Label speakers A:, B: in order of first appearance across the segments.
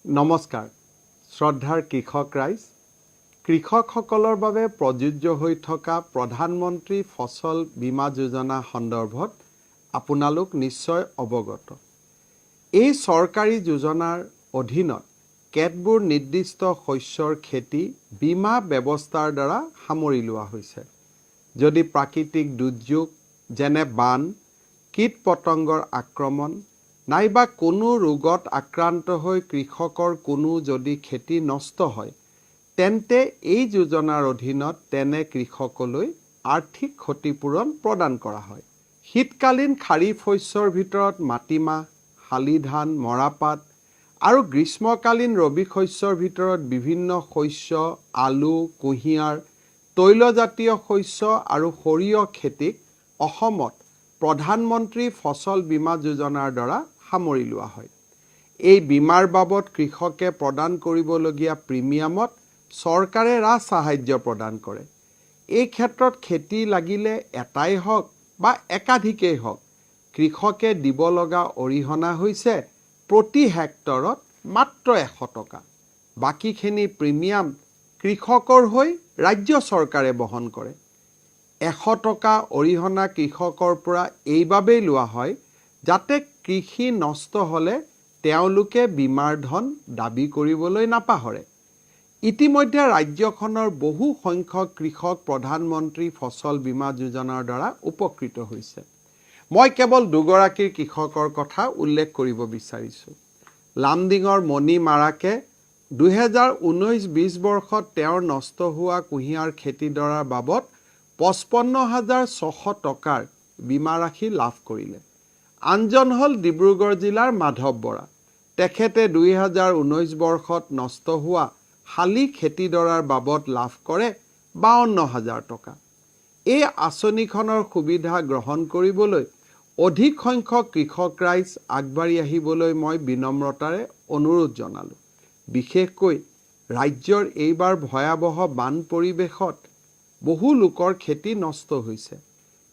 A: নমস্কাৰ শ্ৰদ্ধাৰ কৃষক ৰাইজ কৃষকসকলৰ বাবে প্ৰযোজ্য হৈ থকা প্ৰধানমন্ত্ৰী ফচল বীমা যোজনা সন্দৰ্ভত আপোনালোক নিশ্চয় অৱগত। এই চৰকাৰী যোজনাৰ অধীনত কেতবোৰ নিৰ্দিষ্ট শস্যৰ খেতি বীমা ব্যৱস্থাৰ দ্বাৰা সামৰি লোৱা হৈছে। যদি প্ৰাকৃতিক দুৰ্যোগ যেনে বান, কীট পতংগৰ আক্ৰমণ নাইবা কোনো ৰোগত আক্ৰান্ত হৈ কৃষকৰ কোনো যদি খেতি নষ্ট হয়, তেন্তে এই যোজনাৰ অধীনত তেনে কৃষকলৈ আৰ্থিক ক্ষতিপূৰণ প্ৰদান কৰা হয়। শীতকালীন খাৰিফ শস্যৰ ভিতৰত মাটিমাহ, শালি ধান, মৰাপাট আৰু গ্ৰীষ্মকালীন ৰবি শস্যৰ ভিতৰত বিভিন্ন শস্য, আলু, কুঁহিয়াৰ, তৈলজাতীয় শস্য আৰু সৰিয়হ খেতিক অসমত প্ৰধানমন্ত্ৰী ফচল বীমা যোজনাৰ দ্বাৰা সামৰি লোৱা হয়। এই বীমাৰ বাবদ কৃষকে প্ৰদান কৰিবলগীয়া প্ৰিমিয়ামত চৰকাৰে ৰাজ সাহায্য প্ৰদান কৰে। এই ক্ষেত্ৰত খেতি লাগিলে এটাই হওক বা একাধিকেই হওক, কৃষকে দিব লগা অৰিহণা হৈছে প্ৰতি হেক্টৰত মাত্ৰ 100 টকা। বাকীখিনি প্ৰিমিয়াম কৃষকৰ হৈ ৰাজ্য চৰকাৰে বহন কৰে। 100 টকা অৰিহণা কৃষকৰ পৰা এইবাবেই লোৱা হয় যাতে কৃষি নষ্ট হ'লে তেওঁলোকে বীমাৰ ধন দাবী কৰিবলৈ নাপাহৰে। ইতিমধ্যে ৰাজ্যখনৰ বহু সংখ্যক কৃষক প্ৰধানমন্ত্ৰী ফচল বীমা যোজনাৰ দ্বাৰা উপকৃত হৈছে। মই কেৱল দুগৰাকীৰ কৃষকৰ কথা উল্লেখ কৰিব বিচাৰিছোঁ। লামডিঙৰ মণি মাৰাকে 2019-20 বৰ্ষত তেওঁৰ নষ্ট হোৱা কুঁহিয়াৰ খেতিডৰাৰ বাবদ 55,600 টকাৰ বীমা ৰাশি লাভ কৰিলে। আনজন হ'ল ডিব্ৰুগড় জিলাৰ মাধৱ বৰা। তেখেতে 2019 বৰ্ষত নষ্ট হোৱা শালি খেতিডৰাৰ বাবদ লাভ কৰে 52,000 টকা। এই আঁচনিখনৰ সুবিধা গ্ৰহণ কৰিবলৈ অধিক সংখ্যক কৃষক ৰাইজ আগবাঢ়ি আহিবলৈ মই বিনম্ৰতাৰে অনুৰোধ জনালোঁ। বিশেষকৈ ৰাজ্যৰ এইবাৰ ভয়াৱহ বান পৰিৱেশত বহু লোকৰ খেতি নষ্ট হৈছে।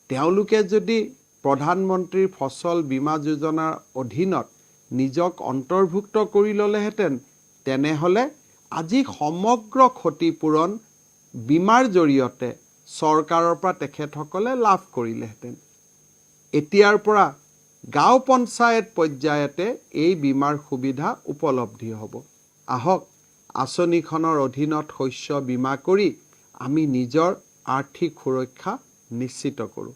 A: তেওঁলোকে যদি প্ৰধানমন্ত্ৰীৰ ফচল বীমা যোজনাৰ অধীনত নিজক অন্তৰ্ভুক্ত কৰি ল'লেহেঁতেন, তেনেহ'লে আজি সমগ্ৰ ক্ষতিপূৰণ বীমাৰ জৰিয়তে চৰকাৰৰ পৰা তেখেতসকলে লাভ কৰিলেহেঁতেন। এতিয়াৰ পৰা গাঁও পঞ্চায়ত পৰ্যায়তে এই বীমাৰ সুবিধা উপলব্ধি হ'ব। আহক আঁচনিখনৰ অধীনত শস্য বীমা কৰি আমি নিজৰ আৰ্থিক সুৰক্ষা নিশ্চিত কৰোঁ।